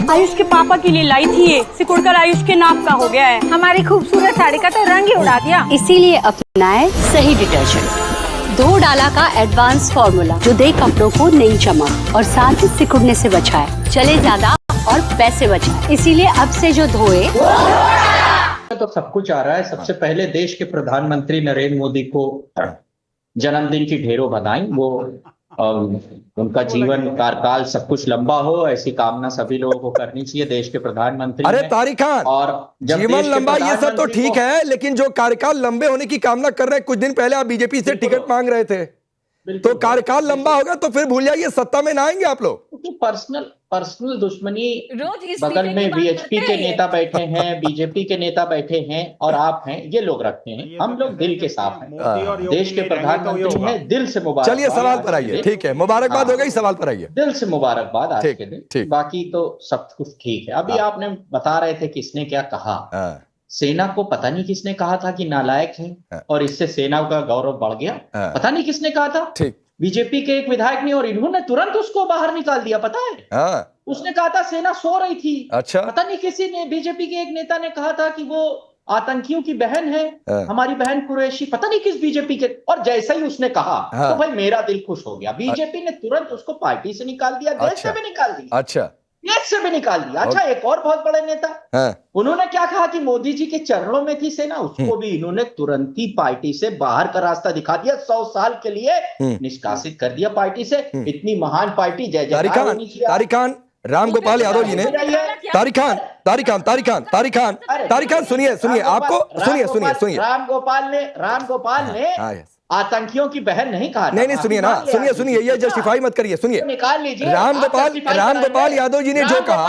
आयुष के पापा के लिए लाई थी ये, सिकुड़कर आयुष के नाक का हो गया है। हमारी खूबसूरत साड़ी का तो रंग ही उड़ा दिया। इसीलिए अपनाए सही डिटर्जेंट, 2 डाला का एडवांस फॉर्मूला जो दे कपड़ों को नई चमक और साथ ही सिकुड़ने से बचाए, चले ज्यादा और पैसे बचाए। इसीलिए अब से जो धोए तो सब कुछ आ रहा है। सबसे पहले देश के प्रधानमंत्री नरेंद्र मोदी को जन्मदिन की ढेरों बधाई। वो उनका जीवन कार्यकाल सब कुछ लंबा हो, ऐसी कामना सभी लोगों को करनी चाहिए। देश के प्रधानमंत्री अरे तारिक खान, और जीवन लंबा ये सब तो ठीक है, लेकिन जो कार्यकाल लंबे होने की कामना कर रहे हैं, कुछ दिन पहले आप बीजेपी से टिकट मांग रहे थे, तो कार्यकाल लंबा होगा तो फिर भूल जाइए, सत्ता में ना आएंगे आप लोग। पर्सनल दुश्मनी, रोज इस बगल में बीएचपी के नेता बैठे हैं, हैं, बीजेपी के नेता बैठे हैं और आप हैं, ये लोग रखते हैं। हम लोग दिल के साफ हैं, देश के प्रधानमंत्री हैं, दिल से मुबारक। चलिए सवाल पर आइए, ठीक है, मुबारकबाद हो गई, सवाल पर आइए। दिल से मुबारकबाद आज के दिन, बाकी तो सब कुछ ठीक है। अभी आपने बता रहे थे किसने क्या कहा। सेना को पता नहीं किसने कहा था कि नालायक है और इससे सेना का गौरव बढ़ गया। पता नहीं किसने कहा था, ठीक, बीजेपी के एक विधायक ने, और इन्होंने तुरंत उसको बाहर निकाल दिया। पता है, उसने कहा था सेना सो रही थी। अच्छा, पता नहीं किसी ने, बीजेपी के एक नेता ने कहा था कि वो आतंकियों की बहन है, हमारी बहन कुरैशी, पता नहीं किस बीजेपी के। और जैसा ही उसने कहा तो भाई मेरा दिल खुश हो गया। बीजेपी ने तुरंत उसको पार्टी से निकाल दिया, देश से भी निकाल दिया। अच्छा, देश से भी निकाल दिया। अच्छा, एक और बहुत बड़े नेता, उन्होंने क्या कहा कि मोदी जी के चरणों में थी सेना, उसको भी इन्होंने तुरंत ही पार्टी से बाहर का रास्ता दिखा दिया, 100 साल के लिए निष्कासित कर दिया पार्टी से। इतनी महान पार्टी, जय जयकार होनी चाहिए। तारिक खान, राम गोपाल यादव जी ने, तारिक खान सुनिए आपको, सुनिए राम गोपाल ने आतंकियों की बहन नहीं कहा। नहीं सुनिए ना, सुनिए, ये जस्टिफाई मत करिए, सुनिए। निकाल लीजिए। राम गोपाल यादव जी ने जो कहा,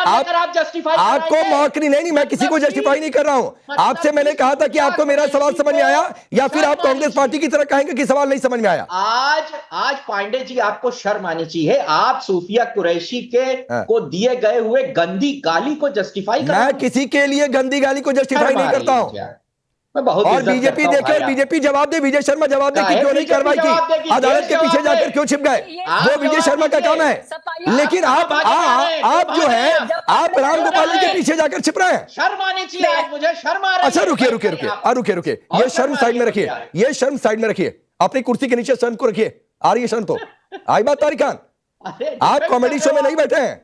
आप जस्टिफाई आपको मौकरी नहीं, मैं किसी को जस्टिफाई नहीं कर रहा हूं। आपसे मैंने कहा था कि आपको मेरा सवाल समझ में आया, या फिर आप कांग्रेस पार्टी की तरह कहेंगे कि सवाल नहीं समझ में आया। आज पांडे जी, आपको शर्म आनी चाहिए। आप सूफिया कुरैशी के को दिए गए हुए गंदी गाली को जस्टिफाई कर। मैं किसी के लिए गंदी गाली को जस्टिफाई नहीं करता हूं। और बीजेपी देखे, और बीजेपी जवाब दे, विजय शर्मा जवाब दे कि क्यों नहीं कार्रवाई की, अदालत के पीछे जाकर क्यों छिप गए, वो विजय शर्मा का काम है। लेकिन आप जो है, आप राम गोपाल के पीछे जाकर छिप रहे हैं। शर्म आनी चाहिए, मुझे शर्म आ रही है। अच्छा रुकिए, ये शर्म साइड में रखिए, ये शर्म साइड में रखिए, अपनी कुर्सी के नीचे शर्म को रखिए। आ रही है शर्म तो आई बात। तारिक खान, आप कॉमेडी शो में नहीं बैठे हैं,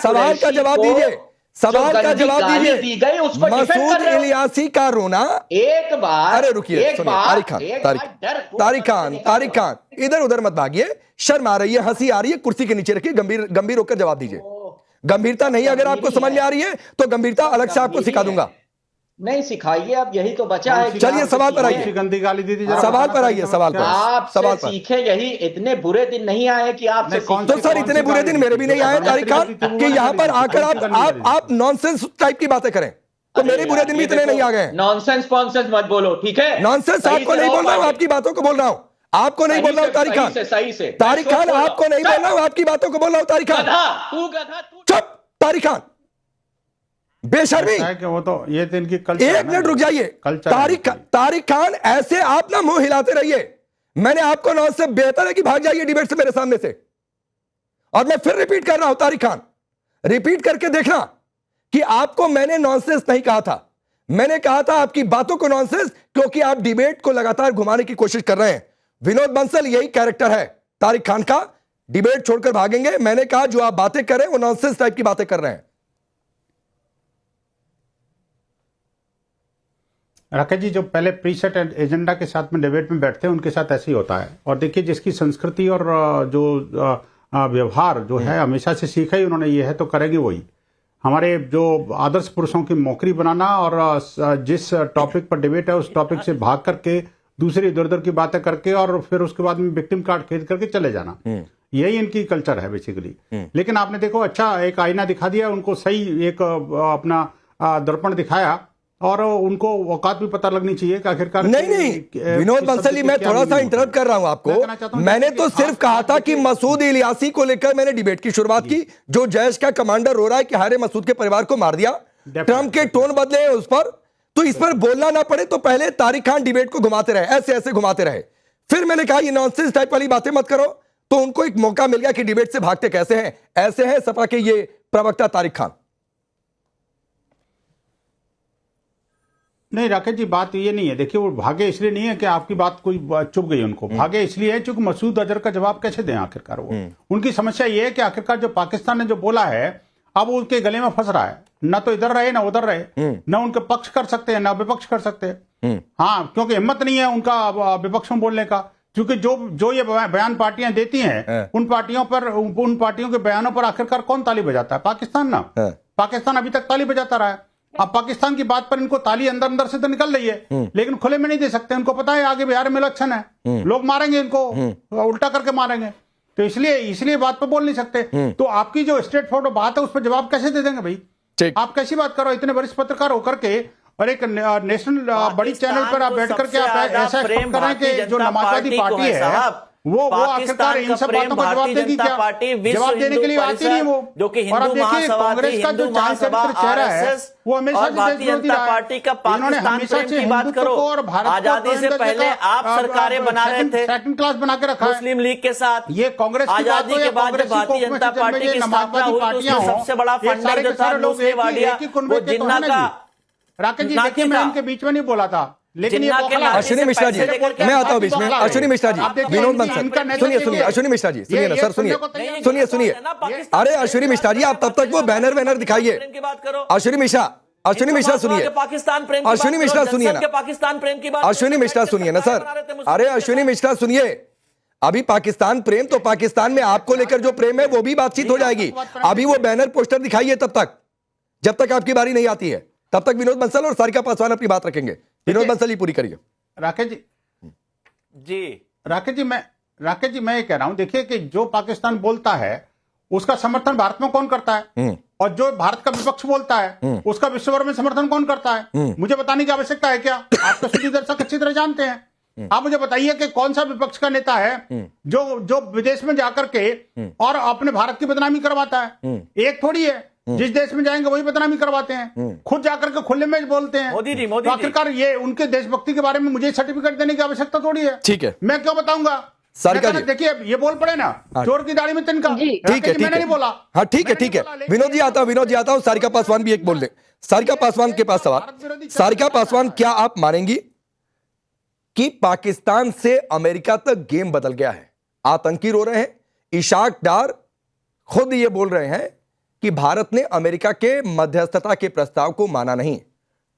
सवाल का जवाब दीजिए, सवाल का जवाब दीजिए। मसूद इलियासी का रोना एक बार, अरे रुकिए, तारिक खान इधर उधर मत भागिए, शर्म आ रही है, हंसी आ रही है, कुर्सी के नीचे रखिए, गंभीर होकर जवाब दीजिए। गंभीरता नहीं, अगर आपको समझ में आ रही है तो गंभीरता अलग से आपको सिखा दूंगा। नहीं सिखाइए, अब यही तो बचा है। चलिए सवाल पर आइए, गंदी गाली दी, सवाल पर आइए, सवाल पर। आपसे सीखे, यही इतने बुरे दिन नहीं आए कि आपसे। तो सर इतने बुरे दिन मेरे भी नहीं आए तारिक खान, कि यहाँ पर आकर आप नॉनसेंस टाइप की बातें करें, तो मेरे बुरे दिन भी इतने नहीं आ गए। नॉनसेंस मत बोलो, ठीक है? नॉनसेंस आपको नहीं बोल रहा हूँ, आपकी बातों को बोल रहा हूँ, आपको नहीं बोल रहा हूँ तारिक खान, सही से तारिक खान आपको नहीं बोल रहा हूँ, आपकी बातों को बोल रहा हूँ। तारिक खान चुप, तारिक खान बेशर्मी, वो तो ये तो इनकी एक मिनट रुक जाइए। तारिक खान ऐसे आप ना मुंह हिलाते रहिए, मैंने आपको नॉन से बेहतर है कि भाग जाइए डिबेट से मेरे सामने से। और मैं फिर रिपीट कर रहा हूं तारिक खान, रिपीट करके देखना कि आपको मैंने नॉनसेंस नहीं कहा था, मैंने कहा था आपकी बातों को नॉनसेंस, क्योंकि आप डिबेट को लगातार घुमाने की कोशिश कर रहे हैं। विनोद बंसल यही कैरेक्टर है तारिक खान का, डिबेट छोड़कर भागेंगे। मैंने कहा जो आप बातें कर रहे हैं वो नॉनसेंस टाइप की बातें कर रहे हैं। राकेश जी, जो पहले प्री सेट एजेंडा के साथ में डिबेट में बैठते हैं उनके साथ ऐसे ही होता है। और देखिए, जिसकी संस्कृति और जो व्यवहार जो है हमेशा से सीखा ही उन्होंने, ये है तो करेंगे वही। हमारे जो आदर्श पुरुषों की मौकरी बनाना और जिस टॉपिक पर डिबेट है उस टॉपिक से भाग करके दूसरी इधर उधर की बातें करके और फिर उसके बाद में विक्टिम कार्ड खेद करके चले जाना, यही इनकी कल्चर है बेसिकली। लेकिन आपने देखो, अच्छा एक आईना दिखा दिया उनको, सही एक अपना दर्पण दिखाया, और उनको औकात भी पता लगनी चाहिए कि आखिरकार। नहीं विनोद बंसली, मैं थोड़ा सा इंटरप्ट कर रहा हूं आपको। मैंने तो सिर्फ कहा था कि मसूद इलियासी को लेकर मैंने डिबेट की शुरुआत की, जो जैश का कमांडर रो रहा है कि हारे मसूद के परिवार को मार दिया, ट्रंप के टोन बदले हैं उस पर, तो इस पर बोलना ना पड़े तो पहले तारिक खान डिबेट को घुमाते रहे, ऐसे घुमाते रहे। फिर मैंने कहा ये नॉनसेंस टाइप वाली बातें मत करो, तो उनको एक मौका मिल गया कि डिबेट से भागते कैसे हैं, ऐसे हैं सपा के ये प्रवक्ता तारिक खान। नहीं राकेश जी, बात ये नहीं है। देखिए, वो भागे इसलिए नहीं है कि आपकी बात कोई चुभ गई उनको, भागे इसलिए है क्योंकि मसूद अजहर का जवाब कैसे दें आखिरकार। वो उनकी समस्या ये है कि आखिरकार जो पाकिस्तान ने जो बोला है अब वो उनके गले में फंस रहा है, ना तो इधर रहे ना उधर रहे, ना उनके पक्ष कर सकते हैं ना विपक्ष कर सकते हैं। हाँ, क्योंकि हिम्मत नहीं है उनका विपक्ष में बोलने का, क्योंकि जो ये बयान पार्टियां देती हैं उन पार्टियों के बयानों पर आखिरकार कौन ताली बजाता है? पाकिस्तान ना। पाकिस्तान अभी तक ताली बजाता रहा है। अब पाकिस्तान की बात पर इनको ताली अंदर अंदर से तो निकल रही है, लेकिन खुले में नहीं दे सकते। उनको पता है आगे बिहार में इलेक्शन है, लोग मारेंगे इनको, उल्टा करके मारेंगे, तो इसलिए बात पर बोल नहीं सकते। तो आपकी जो स्ट्रेट फॉरवर्ड बात है उस पर जवाब कैसे दे देंगे भाई? आप कैसी बात करो, इतने वरिष्ठ पत्रकार होकर के और एक नेशनल बड़ी चैनल पर आप बैठ करके आप ऐसा एक्सपेक्ट कर रहे हैं कि जो नमाजवादी पार्टी है वो आखिरकार इन सब बातों का जवाब देगी क्या? जवाब देने के लिए आती नहीं वो। जो कि और अब देखिए कांग्रेस का जो चाल चरित्र चेहरा है वो हमेशा और भारतीय जनता पार्टी का पाकिस्तान प्रेम की बात करो। आजादी से पहले आप सरकारें बना रहे थे, सेकंड क्लास बना के रखा मुस्लिम लीग के साथ। ये कांग्रेस आजादी के बाद जब भारतीय जनता पार्टी की स्थापना हुई तो उसमें सबसे बड़ा फंडर जो था नूसली वालिया, वो जिन्ना का। राकेश जी देखिए, मैं इनके बीच में नहीं बोला था, लेकिन ये अश्विनी मिश्रा जी, मैं आता हूं बीच में। अश्विनी मिश्रा जी, विनोद बंसल, सुनिए अश्विनी मिश्रा जी, सुनिए ना सर, सुनिए। अरे अश्विनी मिश्रा जी, आप तब तक वो बैनर दिखाइए। अश्विनी मिश्रा सुनिए, पाकिस्तान प्रेम, अश्विनी मिश्रा सुनिए ना, पाकिस्तान प्रेम की बात, अश्विनी मिश्रा सुनिए ना सर। अरे अश्विनी मिश्रा सुनिए, अभी पाकिस्तान प्रेम तो पाकिस्तान में आपको लेकर जो प्रेम है वो भी बातचीत हो जाएगी। अभी वो बैनर पोस्टर दिखाइए, तब तक जब तक आपकी बारी नहीं आती है तब तक विनोद बंसल और सारिका पासवान अपनी बात रखेंगे। विनोद बंसल ही पूरी करिए। राकेश जी मैं ये कह रहा हूं, देखिए कि जो पाकिस्तान बोलता है उसका समर्थन भारत में कौन करता है, और जो भारत का विपक्ष बोलता है उसका विश्व भर में समर्थन कौन करता है? मुझे बताने की आवश्यकता है क्या? आप तो सुधी दर्शक अच्छी तरह जानते हैं। आप मुझे बताइए कि कौन सा विपक्ष का नेता है जो विदेश में जाकर के और अपने भारत की बदनामी करवाता है? एक थोड़ी है, जिस देश में जाएंगे वही बदनामी करवाते हैं, खुद जाकर के खुले में बोलते हैं। मोदी जी तो आखिरकार ये उनके देशभक्ति के बारे में मुझे सर्टिफिकेट देने की आवश्यकता थोड़ी है। ठीक है, मैं क्यों बताऊंगा? सारिका जी देखिए, ये बोल पड़े ना, चोर की दाढ़ी में तिनका। ठीक है, मैंने नहीं बोला। हाँ ठीक है। विनोद जी आता हूं। सारिका पासवान भी एक बोल दे। सारिका पासवान के पास सवाल। सारिका पासवान, क्या आप मानेंगी कि पाकिस्तान से अमेरिका तक गेम बदल गया है? आतंकी रो रहे हैं, इशाक डार खुद ये बोल रहे हैं कि भारत ने अमेरिका के मध्यस्थता के प्रस्ताव को माना नहीं।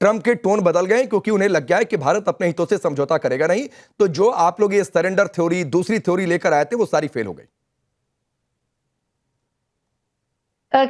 ट्रंप के टोन बदल गए क्योंकि उन्हें लग गया है कि भारत अपने हितों से समझौता करेगा नहीं। तो जो आप लोग ये सरेंडर थ्योरी, दूसरी थ्योरी लेकर आए थे, वो सारी फेल हो गई।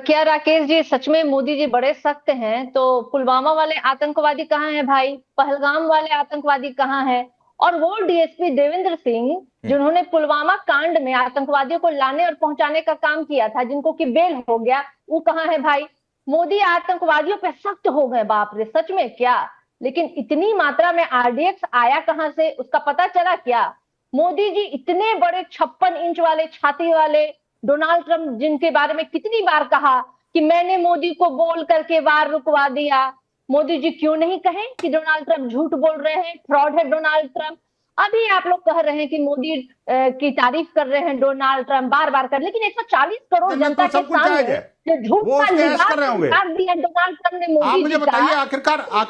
क्या राकेश जी सच में मोदी जी बड़े सख्त हैं? तो पुलवामा वाले आतंकवादी कहाँ हैं भाई? पहलगाम वाले आतंकवादी कहाँ हैं? और वो डीएसपी देवेंद्र सिंह जिन्होंने पुलवामा कांड में आतंकवादियों को लाने और पहुंचाने का काम किया था, जिनको कि बेल हो गया, वो कहाँ है भाई? मोदी आतंकवादियों पे सख्त हो गए, बाप रे, सच में क्या? लेकिन इतनी मात्रा में आरडीएक्स आया कहां से, उसका पता चला क्या? मोदी जी इतने बड़े 56 इंच वाले छाती वाले डोनाल्ड ट्रंप, जिनके बारे में कितनी बार कहा कि मैंने मोदी को बोल करके वार रुकवा दिया, मोदी जी क्यों नहीं कहें कि डोनाल्ड ट्रंप झूठ बोल रहे हैं, फ्रॉड है डोनाल्ड ट्रंप? अभी आप लोग कह रहे हैं कि मोदी की तारीफ कर रहे हैं डोनाल्ड ट्रंप बार कर, लेकिन 140 करोड़ जनता के सामने जो झूठ का लिबास उतार दिया डोनाल्ड ट्रंप ने मोदी जी। मुझे बताइए आखिरकार आप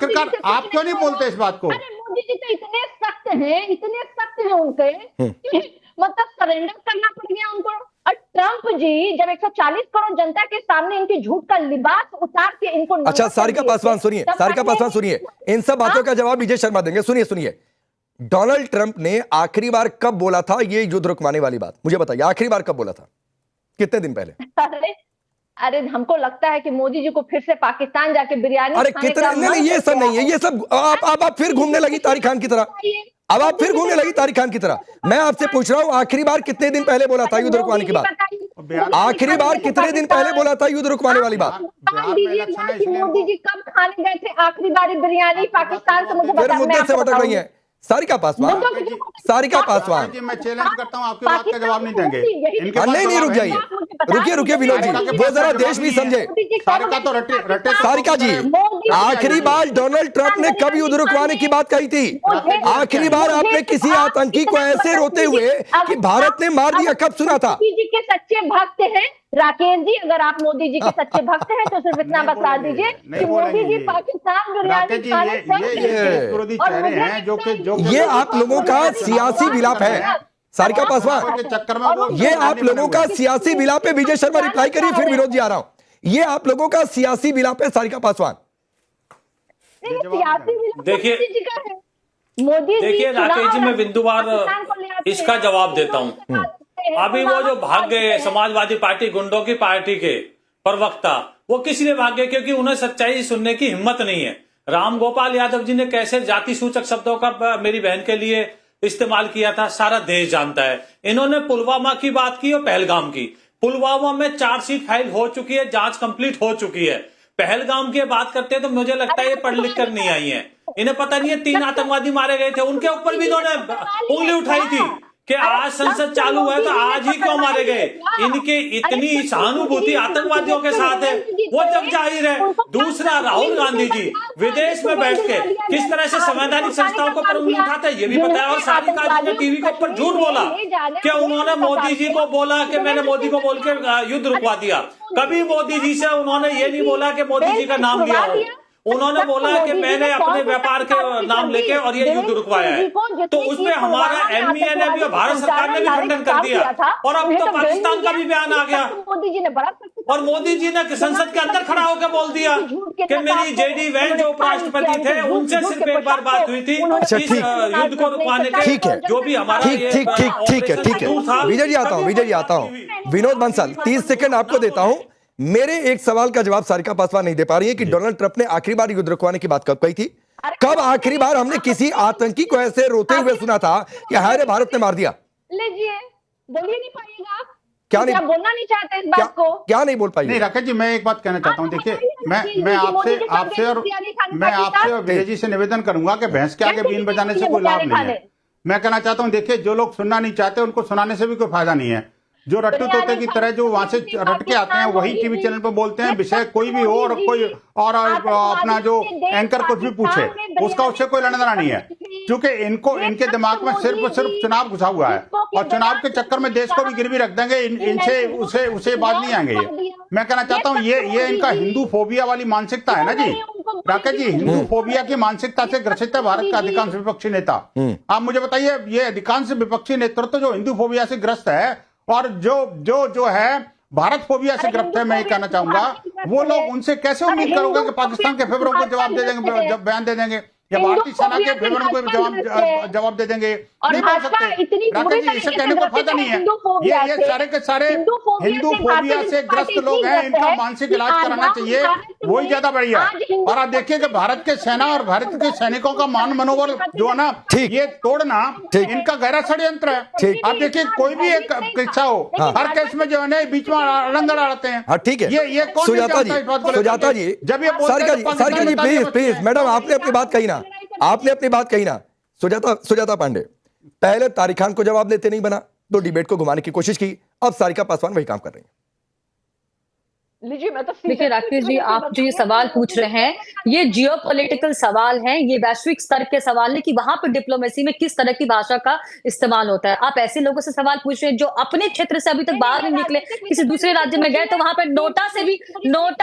क्यों नहीं बोलते इस बात को? अरे मोदी जी तो इतने सख्त हैं उनके, मतलब सरेंडर करना पड़ गया उनको। और ट्रंप जी जब 140 करोड़ जनता के सामने इनकी झूठ का लिबास उतार के इनको, अच्छा सारिका पासवान सुनिए, इन सब बातों का जवाब विजय शर्मा देंगे। सुनिए, डोनाल्ड ट्रंप ने आखिरी बार कब बोला था ये युद्ध रुकवाने वाली बात? मुझे बताइए, आखिरी बार कब बोला था? कितने दिन पहले? अरे हमको लगता है कि मोदी जी को फिर से पाकिस्तान जाके बिरयानी, अरे कितने? नहीं ये सब नहीं है, ये सब आप फिर घूमने लगी तारिक खान की तरह। अब आप फिर घूमने लगी तारिक खान की तरह। मैं आपसे पूछ रहा हूँ, आखिरी बार कितने दिन पहले बोला था युद्ध रुकवाने की बात? आखिरी बार कितने दिन पहले बोला था युद्ध रुकवाने वाली बात? मोदी जी कब खाने गए थे आखिरी बार बिरयानी पाकिस्तान से? मुझे फिर मुद्दे से भटक रही है सारिका पासवान। मैं चैलेंज करता हूं, आपकी बात का जवाब नहीं देंगे। नहीं रुक जाइए, रुकिए विनोद जी, वो जरा देश भी समझे। सारिका तो रटे सारिका जी, आखिरी बार डोनाल्ड ट्रंप ने कब युद्ध रुकवाने की बात कही थी? आखिरी बार आपने किसी आतंकी को ऐसे रोते हुए कि भारत ने मार दिया कब सुना था? मोदी जी के सच्चे भक्त हैं राकेश जी, अगर आप मोदी जी के सच्चे भक्त हैं तो सिर्फ इतना बता दीजिए कि मोदी जी पाकिस्तान बिरयानी ये आप लोगों का सियासी विलाप है सारिका पासवान, के चक्कर में वो ये आप लोगों का सियासी विलाप है। विजय शर्मा रिप्लाई करिए, फिर विनोद जी आ रहा हूं। ये आप लोगों का सियासी विलाप है सारिका पासवान। सियासी विलाप देखिए- मोदी जी का है। मोदी जी देखिए राकेश जी, मैं बिंदुवार पाकिस्तान को ले आते हैं। इसका जवाब देता हूं। अभी वो जो भाग गए समाजवादी पार्टी गुंडों की पार्टी के प्रवक्ता, वो किस लिए भाग गए? क्योंकि उन्हें सच्चाई सुनने की हिम्मत नहीं है। राम गोपाल यादव जी ने कैसे जाति सूचक शब्दों का मेरी बहन के लिए इस्तेमाल किया था, सारा देश जानता है। इन्होंने पुलवामा की बात की और पहलगाम की। पुलवामा में चार्जशीट फाइल हो चुकी है, जांच कंप्लीट हो चुकी है। पहलगाम की बात करते हैं तो मुझे लगता है ये पढ़ लिख कर नहीं आई है, इन्हें पता नहीं है 3 आतंकवादी मारे गए थे, उनके ऊपर भी इन्होंने उंगली उठाई थी कि आज संसद चालू है तो आज ही क्यों मारे गए। इनके इतनी सहानुभूति आतंकवादियों के साथ है, वो जग जाहिर है। दूसरा, राहुल गांधी जी विदेश में बैठ के किस तरह से संवैधानिक संस्थाओं को पर उंगली उठाते हैं ये भी बताया। और सारिका जी ने टीवी के ऊपर झूठ बोला कि उन्होंने मोदी जी को बोला कि मैंने मोदी को बोल के युद्ध रुकवा दिया। कभी मोदी जी से उन्होंने ये नहीं बोला कि मोदी जी का नाम लिया हो। उन्होंने बोला कि मैंने अपने व्यापार के नाम लेके और ये युद्ध रुकवाया है। तो उसमें हमारा एमईए ने भी और भारत सरकार ने भी खंडन कर दिया। और अब तो पाकिस्तान का भी बयान आ गया मोदी जी ने बड़ा और मोदी जी ने संसद के अंदर खड़ा होकर बोल दिया कि मेरी जेडी वैन जो उपराष्ट्रपति थे उनसे सिर्फ एक बार बात हुई थी अच्छा, इस युद्ध को रुकवाने के। ठीक है, जो भी हमारा ठीक है। विजय जी आता हूं। विनोद बंसल 30 सेकंड आपको देता हूं। मेरे एक सवाल का जवाब सारिका पासवान नहीं दे पा रही है कि डोनाल्ड ट्रंप ने आखिरी बार युद्ध रुकवाने की बात कब कही थी? कब आखिरी बार हमने किसी आतंकी को ऐसे रोते हुए सुना था कि हाय भारत ने मार दिया? लीजिए, बोलिए नहीं पाइएगा आप? क्या नहीं बोलना नहीं चाहते इस बात को? क्या नहीं बोल पाई? नहीं राकेश जी, मैं एक बात कहना चाहता हूं। देखिए, मैं आपसे और विजय जी से निवेदन करूंगा कि भैंस के आगे बीन बजाने से कोई लाभ नहीं है। मैं कहना चाहता हूं, देखिए, जो लोग सुनना नहीं चाहते उनको सुनाने से भी कोई फायदा नहीं है। जो रट्टू तोते की तरह जो वहां से रट के आते हैं वही टीवी चैनल पर बोलते हैं। विषय कोई भी हो और अपना जो एंकर कुछ भी पूछे उसका उससे कोई लेना देना नहीं है, क्योंकि इनके दिमाग में सिर्फ और सिर्फ चुनाव घुसा हुआ है और चुनाव के चक्कर में देश को भी गिरवी रख देंगे। इनसे उसे बात नहीं आएंगे। ये मैं कहना चाहता हूँ, ये इनका हिंदू फोबिया वाली मानसिकता है ना जी राकेश जी। हिंदू फोबिया की मानसिकता से ग्रसित है भारत का अधिकांश विपक्षी नेता। आप मुझे बताइए, ये अधिकांश विपक्षी नेतृत्व जो हिंदू फोबिया से ग्रस्त है और जो है भारत फोबिया से ग्रस्त है, मैं ये कहना चाहूंगा, वो लोग उनसे कैसे उम्मीद करोगे कि पाकिस्तान के फेवर को जवाब दे देंगे, बयान दे देंगे या भारतीय सेना के फेवर को जवाब दे देंगे? नहीं बोल सकते राकेश जी, इसे कहने को फायदा नहीं है। ये सारे के सारे हिंदू फोबिया से ग्रस्त लोग हैं, इनका मानसिक इलाज कराना चाहिए, वही ज्यादा बढ़िया। और आप देखिए कि भारत के सेना और भारत के सैनिकों का मान मनोबल जो है ना, ये तोड़ना इनका गहरा षड्यंत्र है। आप देखिए, कोई भी एक किस्सा हो, हर केस में जो है ना बीच में अड़ंगा डालते हैं। ठीक है, ये कौन सुजाता जी, जब ये सारिका जी प्लीज मैडम, आपने अपनी बात कही ना। सुजाता पांडे पहले तारिक खान को जवाब देते नहीं बना तो डिबेट को घुमाने की कोशिश की, अब सारिका पासवान वही काम कर रही है। देखिए राकेश जी, आप जो ये सवाल पूछ रहे हैं ये जियोपॉलिटिकल सवाल हैं, ये वैश्विक स्तर के सवाल है कि वहां पर डिप्लोमेसी में किस तरह की भाषा का इस्तेमाल होता है। आप ऐसे लोगों से सवाल पूछ रहे हैं जो अपने क्षेत्र से अभी तक बाहर नहीं निकले, किसी दूसरे राज्य में गए तो वहां पर नोटा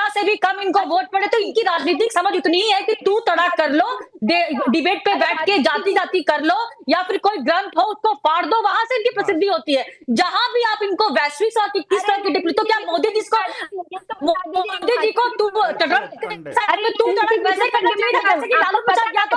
से भी कम इनको वोट पड़े, तो इनकी राजनीतिक समझ उतनी ही है कि तू तड़ाक कर लो, डिबेट पे बैठ के जाति कर लो या फिर कोई ग्रंथ हो उसको फाड़ दो, वहां से इनकी प्रसिद्धि होती है। जहां भी आप इनको वैश्विक स्तर की किस तरह की डिप्लोमेसी, तो क्या मोदी जी को तू तड़क वैसे करना चाहिए था जैसे कि लालू प्रसाद या तो